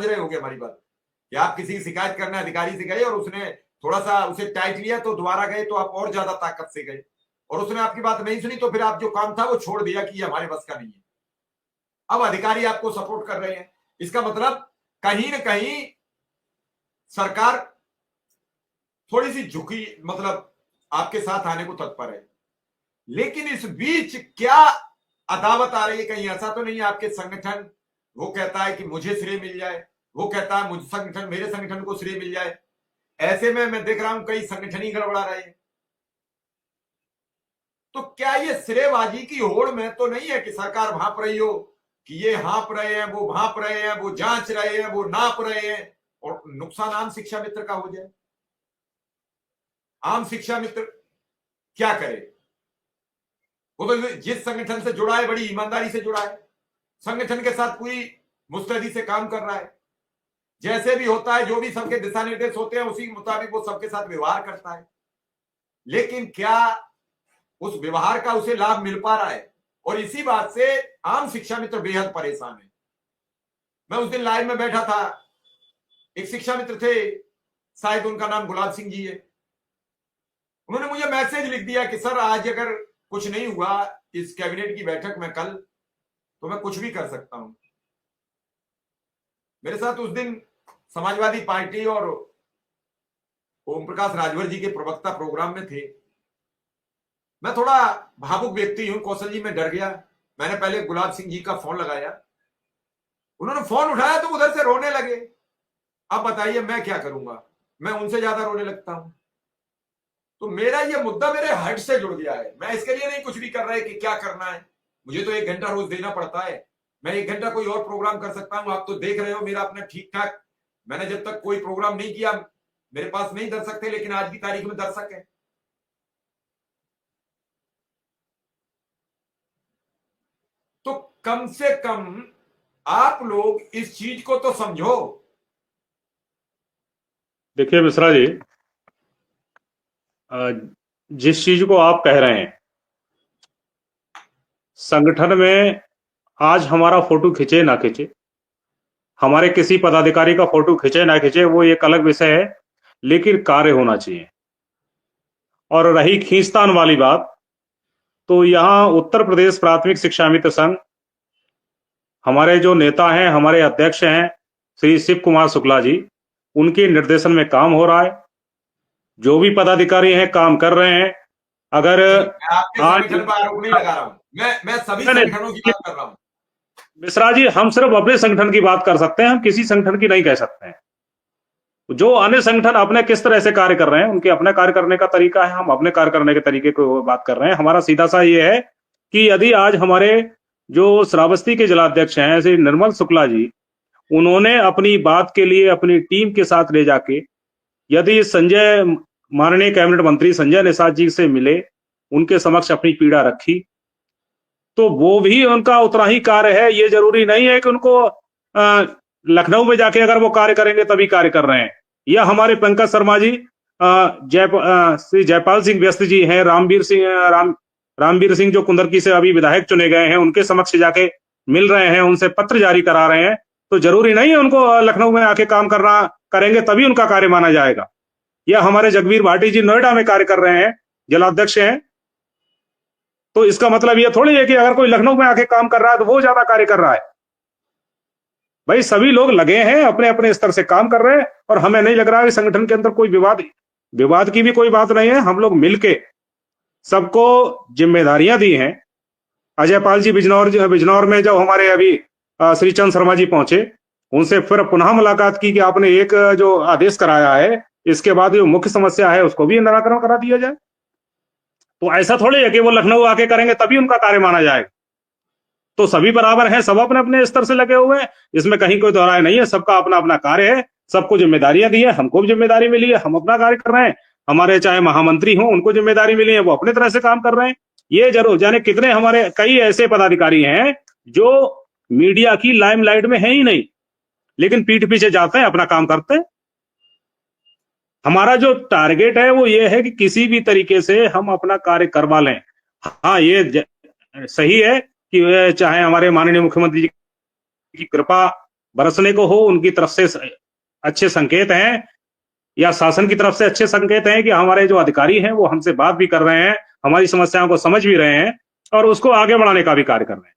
रहे होगे हमारी बात कि आप किसी की शिकायत करने अधिकारी से गए और उसने थोड़ा सा उसे टाइट लिया तो दोबारा गए तो आप और ज्यादा ताकत से गए और उसने आपकी बात नहीं सुनी तो फिर आप जो काम था वो छोड़ दिया कि ये हमारे बस का नहीं है। अब अधिकारी आपको सपोर्ट कर रहे हैं, इसका मतलब कहीं ना कहीं सरकार थोड़ी सी झुकी, मतलब आपके साथ आने को तत्पर है। लेकिन इस बीच क्या अदावत आ रही है? कहीं ऐसा तो नहीं है आपके संगठन, वो कहता है कि मुझे श्रेय मिल जाए, वो कहता है मुझ संगठन, मेरे संगठन को श्रेय मिल जाए। ऐसे में मैं देख रहा हूं कई संगठन ही गड़बड़ा रहे हैं। तो क्या ये श्रेयबाजी की होड़ में तो नहीं है कि सरकार भांप रही हो कि ये हाँप रहे हैं, वो भांप रहे हैं, वो जांच रहे हैं, वो नाप रहे हैं और नुकसान आम शिक्षा मित्र का हो जाए? आम शिक्षा मित्र क्या करे? वो तो जिस संगठन से जुड़ा है बड़ी ईमानदारी से जुड़ा है, संगठन के साथ पूरी मुस्तैदी से काम कर रहा है, जैसे भी होता है जो भी सबके दिशा निर्देश होते हैं उसी के मुताबिक वो सबके साथ व्यवहार करता है। लेकिन क्या उस व्यवहार का उसे लाभ मिल पा रहा है? और इसी बात से आम शिक्षा मित्र बेहद परेशान है। मैं उस दिन लाइव में बैठा था, एक शिक्षा मित्र थे, शायद उनका नाम गुलाब सिंह जी है। उन्होंने मुझे मैसेज लिख दिया कि सर आज अगर कुछ नहीं हुआ इस कैबिनेट की बैठक में कल तो मैं कुछ भी कर सकता हूं। मेरे साथ उस दिन समाजवादी पार्टी और ओम प्रकाश राजभर जी के प्रवक्ता प्रोग्राम में थे। मैं थोड़ा भावुक व्यक्ति हूं, कौशल जी, मैं डर गया। मैंने पहले गुलाब सिंह जी का फोन लगाया, उन्होंने फोन उठाया तो उधर से रोने लगे। अब बताइए मैं क्या करूंगा, मैं उनसे ज्यादा रोने लगता हूं। तो मेरा ये मुद्दा मेरे हार्ट से जुड़ गया है। मैं इसके लिए नहीं कुछ भी कर रहा है कि क्या करना है, मुझे तो 1 घंटा रोज देना पड़ता है। मैं 1 घंटा कोई और प्रोग्राम कर सकता हूं। आप तो देख रहे हो मेरा अपना ठीक ठाक, मैंने जब तक कोई प्रोग्राम नहीं किया मेरे पास नहीं दर्शक थे, लेकिन आज की तारीख में दर्शक है। तो कम से कम आप लोग इस चीज को तो समझो। देखिए मिश्रा जी, जिस चीज को आप कह रहे हैं, संगठन में आज हमारा फोटो खींचे ना खींचे, हमारे किसी पदाधिकारी का फोटो खींचे ना खींचे, वो एक अलग विषय है, लेकिन कार्य होना चाहिए। और रही खींचतान वाली बात, तो यहाँ उत्तर प्रदेश प्राथमिक शिक्षा मित्र संघ, हमारे जो नेता हैं, हमारे अध्यक्ष हैं श्री शिव कुमार शुक्ला जी, उनके निर्देशन में काम हो रहा है। जो भी पदाधिकारी हैं काम कर रहे हैं। अगर मैं आपके आज संगठन पर आरोप नहीं लगा रहा हूँ, मैं सभी संगठनों की बात कर रहा हूँ। मिश्रा जी, हम सिर्फ अपने संगठन की बात कर सकते हैं, हम किसी संगठन की नहीं कह सकते हैं। जो अन्य संगठन अपने किस तरह से कार्य कर रहे हैं, उनके अपने कार्य करने का तरीका है, हम अपने कार्य करने के तरीके को बात कर रहे हैं। हमारा सीधा सा ये है कि यदि आज हमारे जो श्रावस्ती के जिलाध्यक्ष हैं श्री निर्मल शुक्ला जी, उन्होंने अपनी बात के लिए अपनी टीम के साथ ले जाके यदि संजय, माननीय कैबिनेट मंत्री संजय निषाद जी से मिले, उनके समक्ष अपनी पीड़ा रखी, तो वो भी उनका उतना ही कार्य है। ये जरूरी नहीं है कि उनको लखनऊ में जाके अगर वो कार्य करेंगे तभी कार्य कर रहे हैं। या हमारे पंकज शर्मा जी, श्री जयपाल सिंह व्यस्त जी हैं, रामवीर सिंह जो कुंदरकी से अभी विधायक चुने गए हैं, उनके समक्ष जाके मिल रहे हैं, उनसे पत्र जारी करा रहे हैं। तो जरूरी नहीं है उनको लखनऊ में आके काम करना, करेंगे तभी उनका कार्य माना जाएगा। या हमारे जगबीर भाटी जी नोएडा में कार्य कर रहे हैं, जिलाध्यक्ष हैं, तो इसका मतलब ये थोड़ी है कि अगर कोई लखनऊ में आके काम कर रहा है तो वो ज्यादा कार्य कर रहा है। भाई सभी लोग लगे हैं, अपने अपने स्तर से काम कर रहे हैं, और हमें नहीं लग रहा है कि संगठन के अंदर कोई विवाद की भी कोई बात नहीं है। हम लोग मिलके सबको जिम्मेदारियां दी हैं। अजय पाल जी बिजनौर में जब हमारे अभी श्री चंद शर्मा जी पहुंचे, उनसे फिर पुनः मुलाकात की कि आपने एक जो आदेश कराया है, इसके बाद जो मुख्य समस्या है उसको भी निराकरण करा दिया जाए। तो ऐसा थोड़ी है कि वो लखनऊ आके करेंगे तभी उनका कार्य माना जाएगा। तो सभी बराबर हैं, सब अपने अपने स्तर से लगे हुए हैं, इसमें कहीं कोई दोहराए नहीं है। सबका अपना अपना कार्य है, सबको जिम्मेदारियां दी है, हमको भी जिम्मेदारी मिली है, हम अपना कार्य कर रहे हैं। हमारे चाहे महामंत्री हो, उनको जिम्मेदारी मिली है, वो अपने तरह से काम कर रहे हैं। ये जरूर जाने कितने हमारे कई ऐसे पदाधिकारी हैं जो मीडिया की लाइमलाइट में है ही नहीं, लेकिन पीठ पीछे जाते हैं, अपना काम करते हैं। हमारा जो टारगेट है वो ये है कि किसी भी तरीके से हम अपना कार्य करवा लें। हाँ, ये सही है कि चाहे हमारे माननीय मुख्यमंत्री जी की कृपा बरसने को हो, उनकी तरफ से अच्छे संकेत हैं, या शासन की तरफ से अच्छे संकेत हैं कि हमारे जो अधिकारी हैं वो हमसे बात भी कर रहे हैं, हमारी समस्याओं को समझ भी रहे हैं और उसको आगे बढ़ाने का भी कार्य कर रहे हैं।